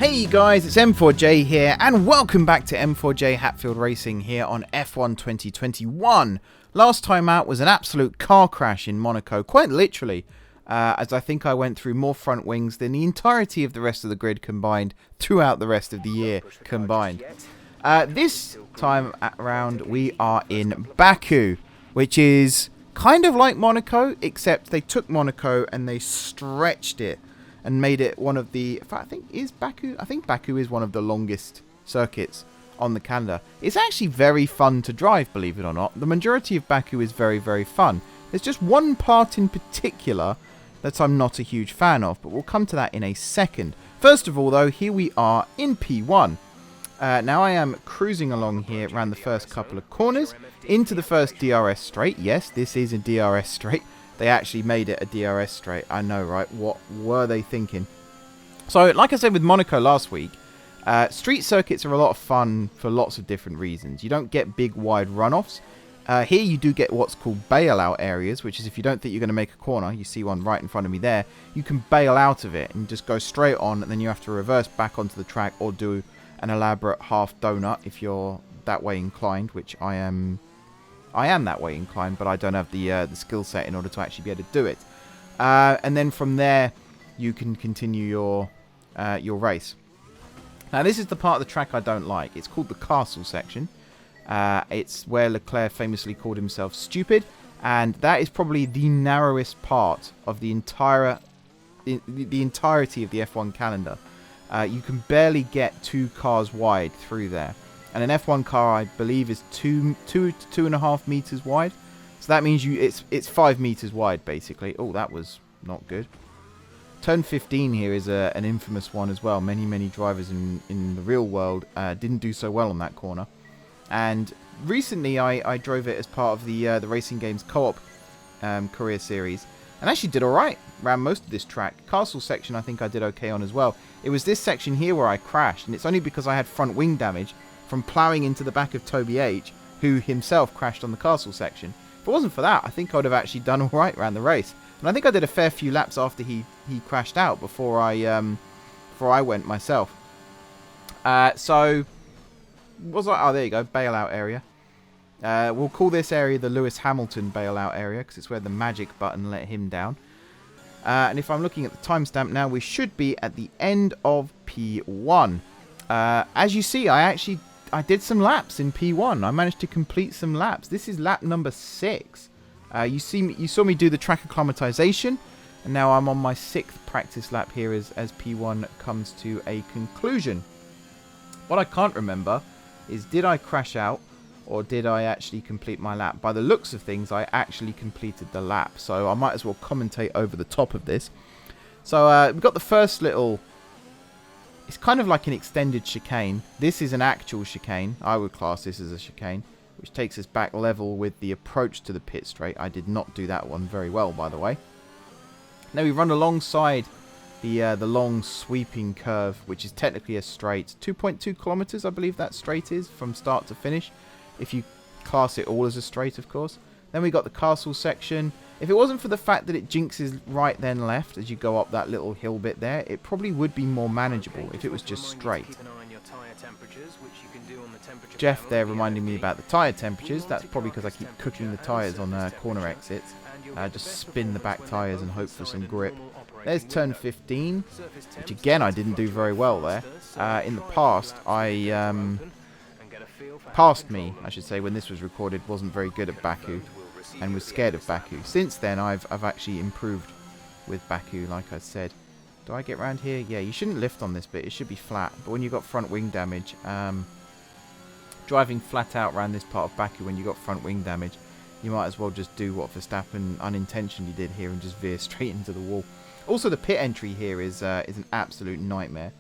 Hey guys, it's M4J here, and welcome back to M4J-Hatfield Racing here on F1 2021. Last time out was an absolute car crash in Monaco, quite literally, as I think I went through more front wings than the entirety of the rest of the grid combined throughout the rest of the year combined. This time around we are in Baku, which is kind of like Monaco, except they took Monaco and they stretched it and made it one of the, I think Baku is one of the longest circuits on the calendar. It's actually very fun to drive, believe it or not. The majority of Baku is very, very fun. There's just one part in particular that I'm not a huge fan of, but we'll come to that in a second. First of all, though, here we are in P1. Now I am cruising along here around the first couple of corners into the first DRS straight. Yes, this is a DRS straight. They actually made it a DRS straight. I know, right? What were they thinking? So, like I said with Monaco last week, street circuits are a lot of fun for lots of different reasons. You don't get big, wide runoffs. Here you do get what's called bailout areas, which is if you don't think you're going to make a corner, you see one right in front of me there, you can bail out of it and just go straight on, and then you have to reverse back onto the track or do an elaborate half donut if you're that way inclined, which I am that way inclined, but I don't have the skill set in order to actually be able to do it. And then from there, you can continue your race. Now, this is the part of the track I don't like. It's called the castle section. It's where Leclerc famously called himself stupid, and that is probably the narrowest part of the entirety of the F1 calendar. You can barely get 2 cars wide through there. And an F1 car, I believe, is 2.5 meters wide. So that means it's 5 meters wide, basically. Oh, that was not good. Turn 15 here is an infamous one as well. Many drivers in the real world didn't do so well on that corner. And recently, I drove it as part of the Racing Games Co-op career series, and actually did all right around most of this track. Castle section, I think I did okay on as well. It was this section here where I crashed, and it's only because I had front wing damage from ploughing into the back of Toby H, who himself crashed on the castle section. If it wasn't for that, I think I would have actually done all right around the race. And I think I did a fair few laps after he crashed out before I went myself. So, was I? Oh, there you go, bailout area. We'll call this area the Lewis Hamilton bailout area because it's where the magic button let him down. And if I'm looking at the timestamp now, we should be at the end of P1. As you see, I did some laps in P1. I managed to complete some laps. This is lap number 6. You saw me do the track acclimatization, and now I'm on my 6th practice lap here as P1 comes to a conclusion. What I can't remember is, did I crash out or did I actually complete my lap? By the looks of things, I actually completed the lap, so I might as well commentate over the top of this. So we've got the first little... It's kind of like an extended chicane. This is an actual chicane. I would class this as a chicane, which takes us back level with the approach to the pit straight. I did not do that one very well, by the way. Now we run alongside the long sweeping curve, which is technically a straight. 2.2 kilometers, I believe that straight is, from start to finish, if you class it all as a straight, of course. Then we got the castle section. If it wasn't for the fact that it jinxes right then left as you go up that little hill bit there, it probably would be more manageable if it was just straight. Jeff there reminding me about the tyre temperatures. That's probably because I keep cooking the tyres on corner exits. Just spin the back tyres and hope for some grip. There's turn 15, which again I didn't do very well there. In the past, past me, I should say, when this was recorded, wasn't very good at Baku and was scared of Baku. Since then, I've actually improved with Baku, like I said. Do I get around here? Yeah, you shouldn't lift on this bit. It should be flat. But when you've got front wing damage, driving flat out around this part of Baku when you've got front wing damage, you might as well just do what Verstappen unintentionally did here and just veer straight into the wall. Also, the pit entry here is an absolute nightmare.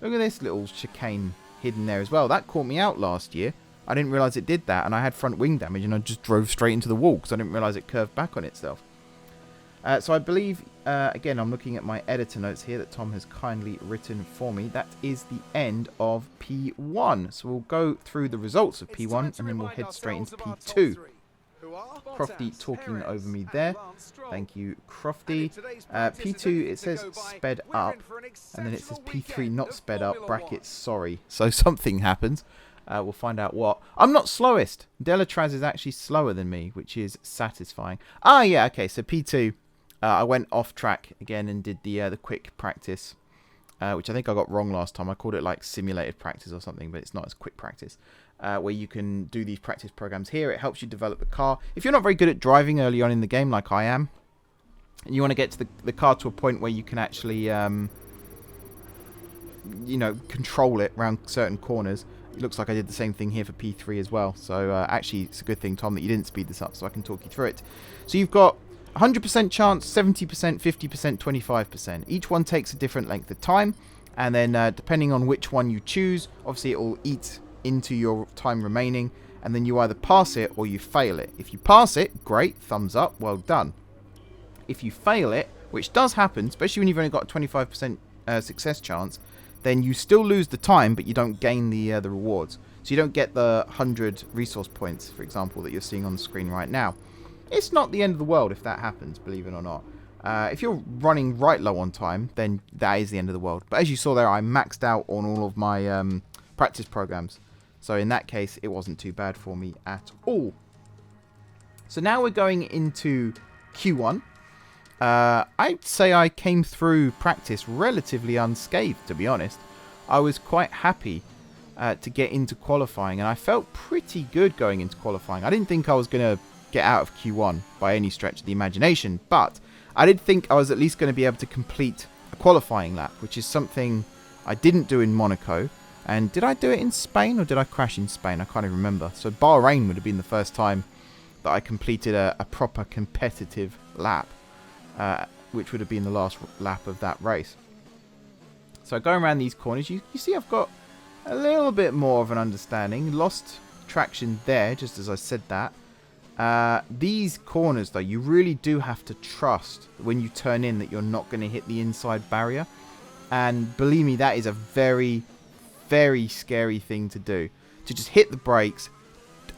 Look at this little chicane hidden there as well. That caught me out last year. I didn't realise it did that, and I had front wing damage, and I just drove straight into the wall because I didn't realise it curved back on itself. So I believe, again, I'm looking at my editor notes here that Tom has kindly written for me. That is the end of P1. So we'll go through the results of P1, and then we'll head straight into P2. Crofty talking over me there. Thank you, Crofty. P2, it says sped up, and then it says P3 not sped up, brackets sorry. So something happens. We'll find out what. I'm not slowest. Delatraz is actually slower than me, which is satisfying. Ah, yeah, okay, so P2, I went off track again and did the quick practice, which I think I got wrong last time. I called it like simulated practice or something, but it's not as quick practice, where you can do these practice programs here. It helps you develop the car. If you're not very good at driving early on in the game, like I am, and you want to get to the car to a point where you can actually, you know, control it around certain corners. It looks like I did the same thing here for P3 as well. So actually, it's a good thing, Tom, that you didn't speed this up so I can talk you through it. So you've got 100% chance, 70%, 50%, 25%. Each one takes a different length of time. And then depending on which one you choose, obviously it will eat into your time remaining. And then you either pass it or you fail it. If you pass it, great, thumbs up, well done. If you fail it, which does happen, especially when you've only got a 25% success chance, then you still lose the time, but you don't gain the rewards. So you don't get the 100 resource points, for example, that you're seeing on the screen right now. It's not the end of the world if that happens, believe it or not. If you're running right low on time, then that is the end of the world. But as you saw there, I maxed out on all of my practice programs. So in that case, it wasn't too bad for me at all. So now we're going into Q1. I'd say I came through practice relatively unscathed, to be honest. I was quite happy to get into qualifying, and I felt pretty good going into qualifying. I didn't think I was going to get out of Q1 by any stretch of the imagination, but I did think I was at least going to be able to complete a qualifying lap, which is something I didn't do in Monaco. And did I do it in Spain, or did I crash in Spain? I can't even remember. So Bahrain would have been the first time that I completed a proper competitive lap. Which would have been the last lap of that race. So going around these corners, you see I've got a little bit more of an understanding. Lost traction there, just as I said that. These corners, though, you really do have to trust when you turn in that you're not going to hit the inside barrier. And believe me, that is a very, very scary thing to do. To just hit the brakes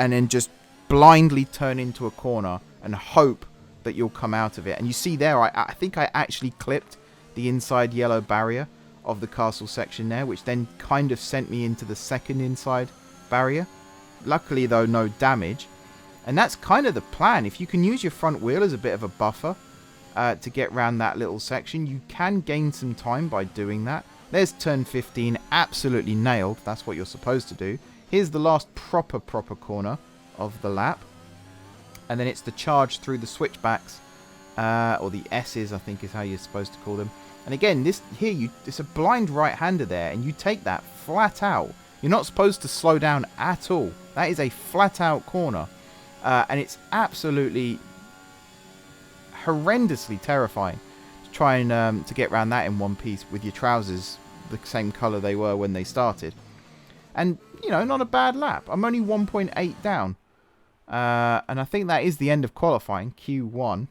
and then just blindly turn into a corner and hope that you'll come out of it. And you see there, I think I actually clipped the inside yellow barrier of the castle section there, which then kind of sent me into the second inside barrier. Luckily, though, no damage. And that's kind of the plan. If you can use your front wheel as a bit of a buffer to get around that little section, you can gain some time by doing that. There's turn 15, absolutely nailed. That's what you're supposed to do. Here's the last proper corner of the lap. And then it's the charge through the switchbacks, or the S's, I think is how you're supposed to call them. And again, it's a blind right-hander there, and you take that flat out. You're not supposed to slow down at all. That is a flat-out corner, and it's absolutely horrendously terrifying to try and to get around that in one piece with your trousers the same colour they were when they started. And you know, not a bad lap. I'm only 1.8 down. And I think that is the end of qualifying, Q1.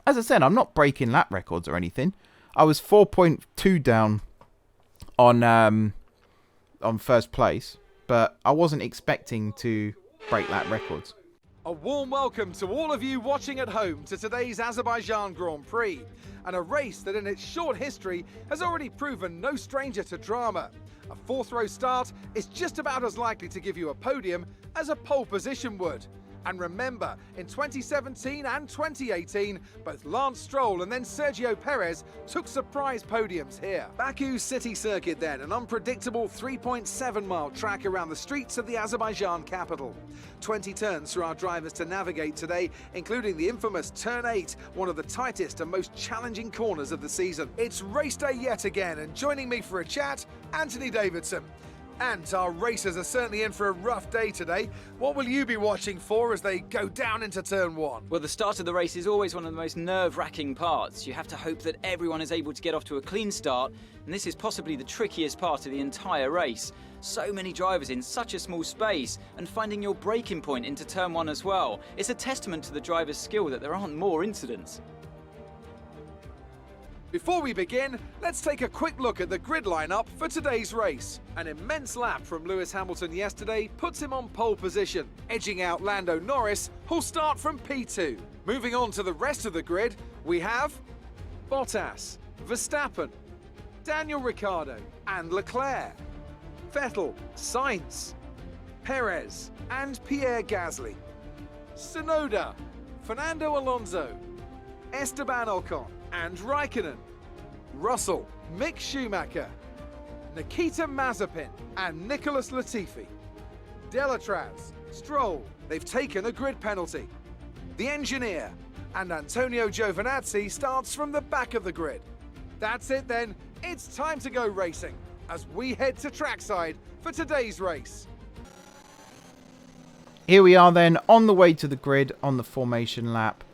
As I said, I'm not breaking lap records or anything. I was 4.2 down on first place, but I wasn't expecting to break lap records. A warm welcome to all of you watching at home to today's Azerbaijan Grand Prix, and a race that in its short history has already proven no stranger to drama. A fourth row start is just about as likely to give you a podium as a pole position would. And remember, in 2017 and 2018, both Lance Stroll and then Sergio Perez took surprise podiums here. Baku City Circuit then, an unpredictable 3.7-mile track around the streets of the Azerbaijan capital. 20 turns for our drivers to navigate today, including the infamous Turn 8, one of the tightest and most challenging corners of the season. It's race day yet again, and joining me for a chat, Anthony Davidson. And our racers are certainly in for a rough day today. What will you be watching for as they go down into turn 1? Well, the start of the race is always one of the most nerve-wracking parts. You have to hope that everyone is able to get off to a clean start, and this is possibly the trickiest part of the entire race. So many drivers in such a small space, and finding your braking point into turn 1 as well. It's a testament to the driver's skill that there aren't more incidents. Before we begin, let's take a quick look at the grid lineup for today's race. An immense lap from Lewis Hamilton yesterday puts him on pole position, edging out Lando Norris, who'll start from P2. Moving on to the rest of the grid, we have Bottas, Verstappen, Daniel Ricciardo and Leclerc, Vettel, Sainz, Perez and Pierre Gasly, Tsunoda, Fernando Alonso, Esteban Ocon and Raikkonen, Russell, Mick Schumacher, Nikita Mazepin and Nicholas Latifi, Delatraz, Stroll, they've taken a grid penalty, the engineer, and Antonio Giovinazzi starts from the back of the grid. That's it then, it's time to go racing as we head to trackside for today's race. Here we are then on the way to the grid on the formation lap.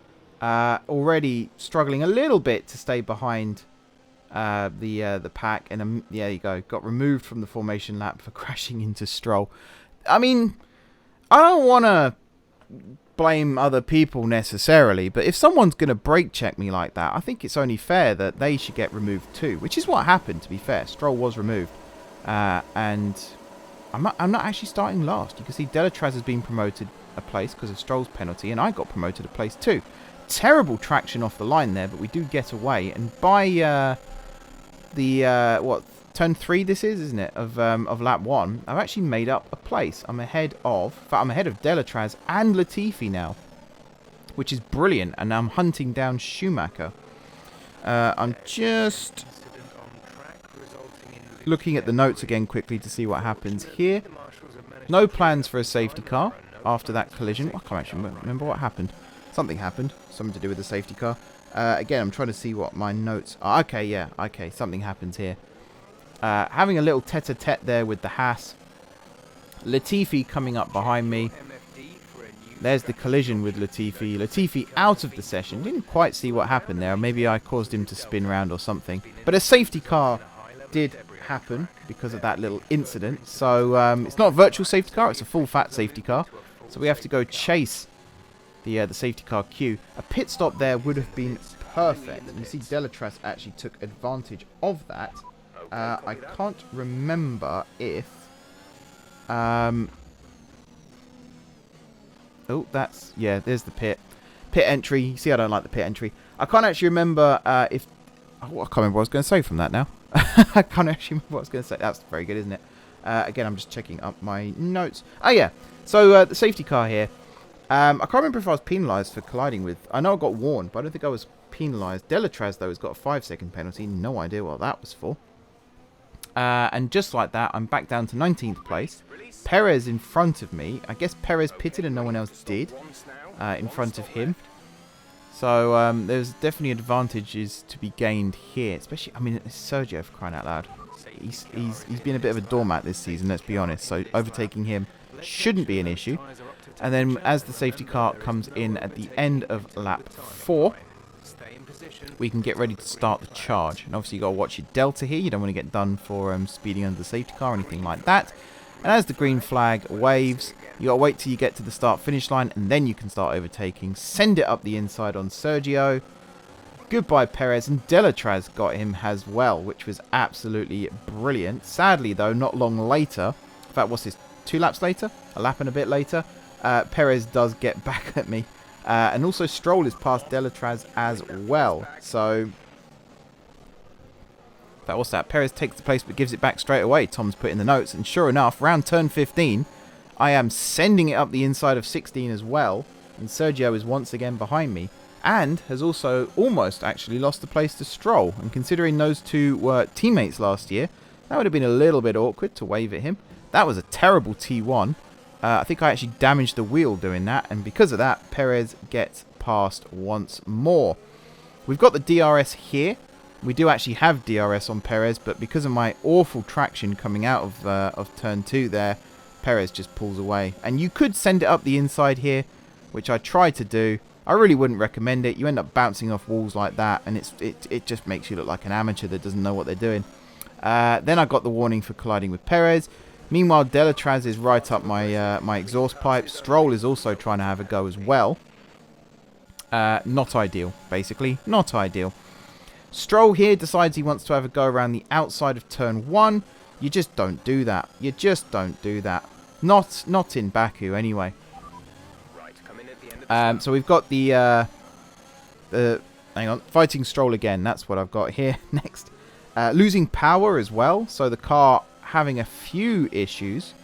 Already struggling a little bit to stay behind the pack, and there you go, got removed from the formation lap for crashing into Stroll. I mean, I don't want to blame other people necessarily, but if someone's going to brake check me like that, I think it's only fair that they should get removed too, which is what happened, to be fair. Stroll was removed, and I'm not actually starting last. You can see Delatraz has been promoted a place because of Stroll's penalty, and I got promoted a place too. Terrible traction off the line there, but we do get away, and by turn 3 this is, isn't it, of lap 1, I've actually made up a place. I'm ahead of Delatraz and Latifi now, which is brilliant, and I'm hunting down Schumacher. I'm just looking at the notes again quickly to see what happens here. No plans for a safety car after that collision. I can't actually remember what happened. Something happened. Something to do with the safety car. Again, I'm trying to see what my notes are. Okay, yeah. Okay, something happens here. Having a little tete-a-tete there with the Haas. Latifi coming up behind me. There's the collision with Latifi. Latifi out of the session. Didn't quite see what happened there. Maybe I caused him to spin round or something. But a safety car did happen because of that little incident. So it's not a virtual safety car. It's a full-fat safety car. So we have to go chase the safety car queue. A pit stop there would have been perfect. And you see Delatraz actually took advantage of that. I can't remember if... oh, that's... Yeah, there's the pit. Pit entry. You see I don't like the pit entry. I can't actually remember if... Oh, I can't remember what I was going to say from that now. I can't actually remember what I was going to say. That's very good, isn't it? Again, I'm just checking up my notes. Oh, yeah. So, the safety car here. I can't remember if I was penalised for colliding with... I know I got warned, but I don't think I was penalised. Delatraz, though, has got a 5-second penalty. No idea what that was for. And just like that, I'm back down to 19th place. Perez in front of me. I guess Perez pitted and no one else did in front of him. So there's definitely advantages to be gained here. Especially, I mean, it's Sergio, for crying out loud. He's been a bit of a doormat this season, let's be honest. So overtaking him shouldn't be an issue. And then as the safety car comes in at the end of lap 4, we can get ready to start the charge. And obviously you've got to watch your delta here. You don't want to get done for speeding under the safety car or anything like that. And as the green flag waves, you got to wait till you get to the start-finish line, and then you can start overtaking. Send it up the inside on Sergio. Goodbye, Perez. And Delatraz got him as well, which was absolutely brilliant. Sadly, though, not long later, in fact, what's this, 2 laps later? A lap and a bit later, Perez does get back at me. And also Stroll is past Delatraz as well. So, what's that? Perez takes the place but gives it back straight away. Tom's put in the notes. And sure enough, round turn 15, I am sending it up the inside of 16 as well. And Sergio is once again behind me. And has also almost actually lost the place to Stroll. And considering those two were teammates last year, that would have been a little bit awkward to wave at him. That was a terrible T1. I think I actually damaged the wheel doing that, and because of that, Perez gets past once more. We've got the DRS here. We do actually have DRS on Perez, but because of my awful traction coming out of turn 2 there, Perez just pulls away. And you could send it up the inside here, which I tried to do. I really wouldn't recommend it. You end up bouncing off walls like that, and it just makes you look like an amateur that doesn't know what they're doing. Then I got the warning for colliding with Perez. Meanwhile, Delatraz is right up my exhaust pipe. Stroll is also trying to have a go as well. Not ideal, basically. Not ideal. Stroll here decides he wants to have a go around the outside of turn 1. You just don't do that. You just don't do that. Not in Baku, anyway. So we've got the hang on, fighting Stroll again. That's what I've got here next. Losing power as well. So the car having a few issues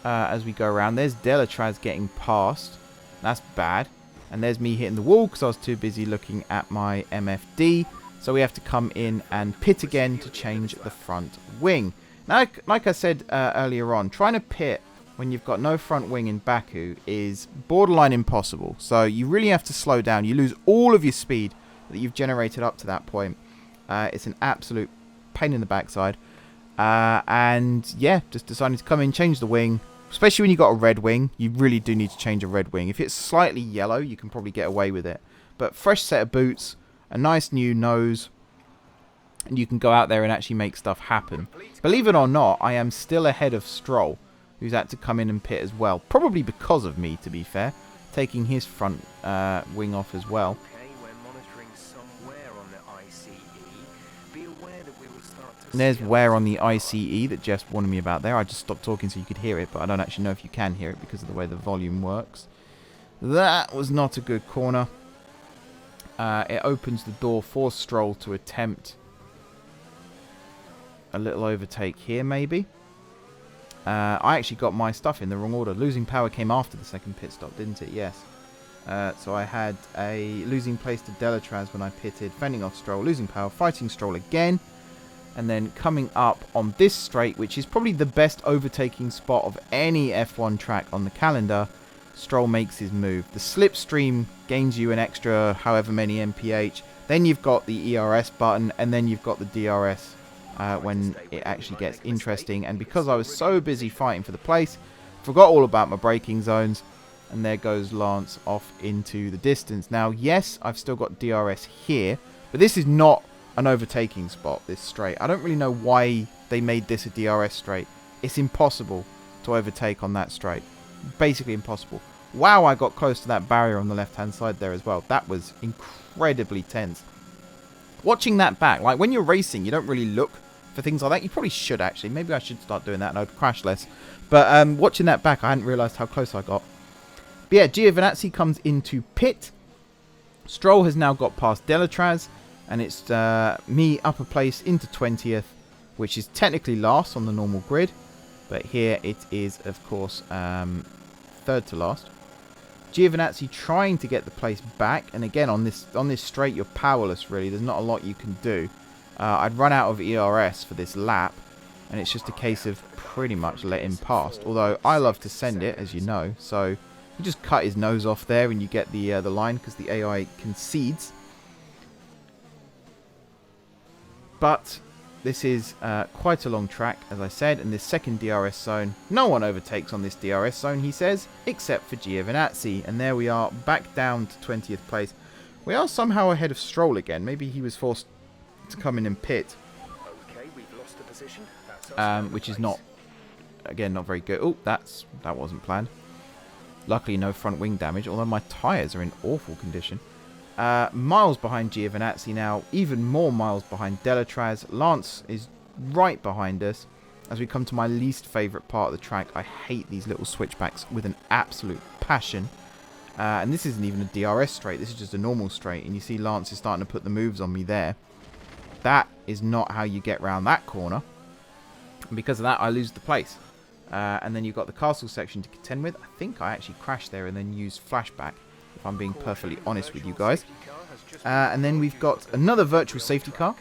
as we go around. There's Delatraz getting past. That's bad. And there's me hitting the wall because I was too busy looking at my MFD. So we have to come in and pit again to change the front wing. Now, like I said earlier on, trying to pit when you've got no front wing in Baku is borderline impossible. So you really have to slow down. You lose all of your speed that you've generated up to that point. It's an absolute pain in the backside. And yeah, just deciding to come in, change the wing. Especially when you've got a red wing, you really do need to change a red wing. If it's slightly yellow, you can probably get away with it. But fresh set of boots, a nice new nose, and you can go out there and actually make stuff happen. Believe it or not, I am still ahead of Stroll, who's had to come in and pit as well. Probably because of me, to be fair. Taking his front wing off as well. And there's wear on the ICE that Jess warned me about there. I just stopped talking so you could hear it, but I don't actually know if you can hear it because of the way the volume works. That was not a good corner. It opens the door for Stroll to attempt a little overtake here, maybe. I actually got my stuff in the wrong order. Losing power came after the second pit stop, didn't it? Yes. So I had a losing place to Delatraz when I pitted, fending off Stroll, losing power, fighting Stroll again. And then coming up on this straight, which is probably the best overtaking spot of any F1 track on the calendar, Stroll makes his move. The slipstream gains you an extra however many mph. Then you've got the ERS button, and then you've got the DRS when it actually gets interesting. And because I was so busy fighting for the place, forgot all about my braking zones. And there goes Lance off into the distance. Now, yes, I've still got DRS here, but this is not an overtaking spot, this straight. I don't really know why they made this a DRS straight. It's impossible to overtake on that straight. Basically impossible. Wow, I got close to that barrier on the left-hand side there as well. That was incredibly tense. Watching that back, like when you're racing, you don't really look for things like that. You probably should, actually. Maybe I should start doing that and I'd crash less. But watching that back, I hadn't realised how close I got. But yeah, Giovinazzi comes into pit. Stroll has now got past Delatraz. And it's me up a place into 20th, which is technically last on the normal grid. But here it is, of course, third to last. Giovinazzi trying to get the place back. And again, on this straight, you're powerless, really. There's not a lot you can do. I'd run out of ERS for this lap. And it's just a case of pretty much letting past. Although I love to send it, as you know. So you just cut his nose off there and you get the line because the AI concedes. But this is quite a long track, as I said, and this second DRS zone, no one overtakes on this DRS zone, he says, except for Giovinazzi. And there we are, back down to 20th place. We are somehow ahead of Stroll again. Maybe he was forced to come in and pit. Okay, we've lost the position. Which is not, again, not very good. Oh, that wasn't planned. Luckily, no front wing damage, although my tyres are in awful condition. Miles behind Giovinazzi now, even more miles behind Delatraz. Lance is right behind us as we come to my least favourite part of the track. I hate these little switchbacks with an absolute passion. And this isn't even a DRS straight, this is just a normal straight. And you see Lance is starting to put the moves on me there. That is not how you get round that corner. And because of that, I lose the place. And then you've got the castle section to contend with. I think I actually crashed there and then used flashback, if I'm being perfectly honest with you guys. And then we've got another virtual safety car,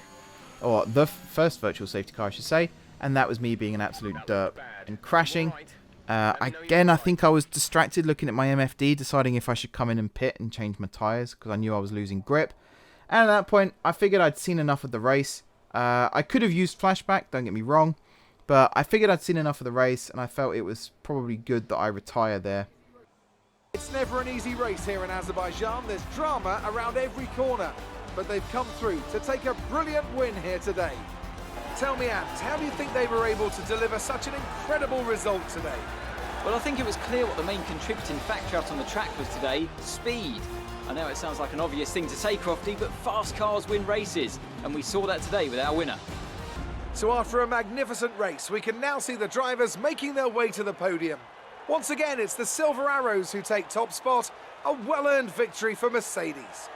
or the first virtual safety car I should say, and that was me being an absolute derp and crashing. Again, I think I was distracted looking at my MFD, deciding if I should come in and pit and change my tyres, because I knew I was losing grip. And at that point, I figured I'd seen enough of the race. I could have used flashback, don't get me wrong, but I figured I'd seen enough of the race, and I felt it was probably good that I retire there. It's never an easy race here in Azerbaijan. There's drama around every corner, but they've come through to take a brilliant win here today. Tell me, Ant, how do you think they were able to deliver such an incredible result today? Well, I think it was clear what the main contributing factor out on the track was today: speed. I know it sounds like an obvious thing to say, Crofty, but fast cars win races, and we saw that today with our winner. So after a magnificent race, we can now see the drivers making their way to the podium. Once again, it's the Silver Arrows who take top spot, a well-earned victory for Mercedes.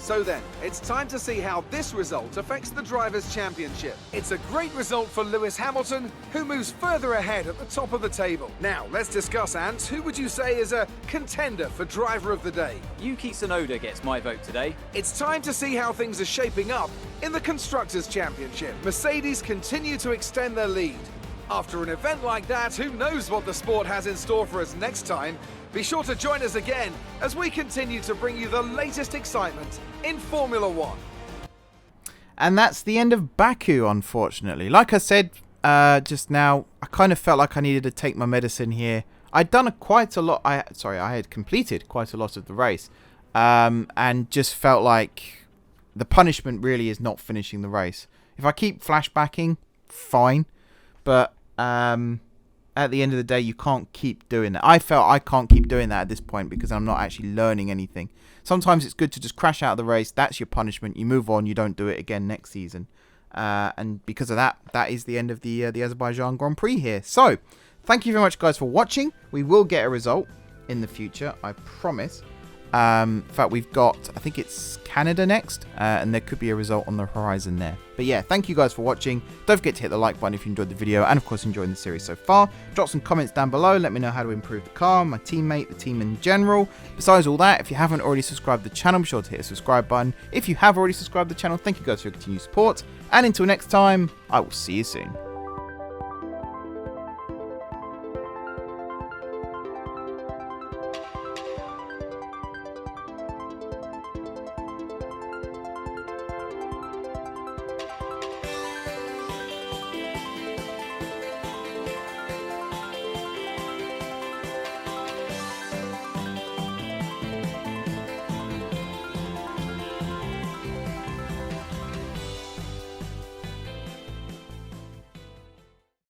So then, it's time to see how this result affects the Drivers' Championship. It's a great result for Lewis Hamilton, who moves further ahead at the top of the table. Now, let's discuss, Ant, who would you say is a contender for Driver of the Day? Yuki Tsunoda gets my vote today. It's time to see how things are shaping up in the Constructors' Championship. Mercedes continue to extend their lead. After an event like that, who knows what the sport has in store for us next time? Be sure to join us again as we continue to bring you the latest excitement in Formula One. And that's the end of Baku, unfortunately. Like I said just now, I kind of felt like I needed to take my medicine here. I'd done quite a lot. I had completed quite a lot of the race, and just felt like the punishment really is not finishing the race. If I keep flashbacking, fine, but at the end of the day, you can't keep doing that. I felt I can't keep doing that at this point because I'm not actually learning anything. Sometimes it's good to just crash out of the race. That's your punishment. You move on. You don't do it again next season. And because of that, that is the end of the Azerbaijan Grand Prix here. So, thank you very much, guys, for watching. We will get a result in the future, I promise. In fact, we've got, I think it's Canada next, and there could be a result on the horizon there. But yeah, thank you guys for watching. Don't forget to hit the like button if you enjoyed the video, and of course enjoying the series so far. Drop some comments down below, let me know how to improve the car, my teammate, the team in general. Besides all that, if you haven't already subscribed to the channel, be sure to hit the subscribe button. If you have already subscribed to the channel, thank you guys for your continued support, and until next time, I will see you soon.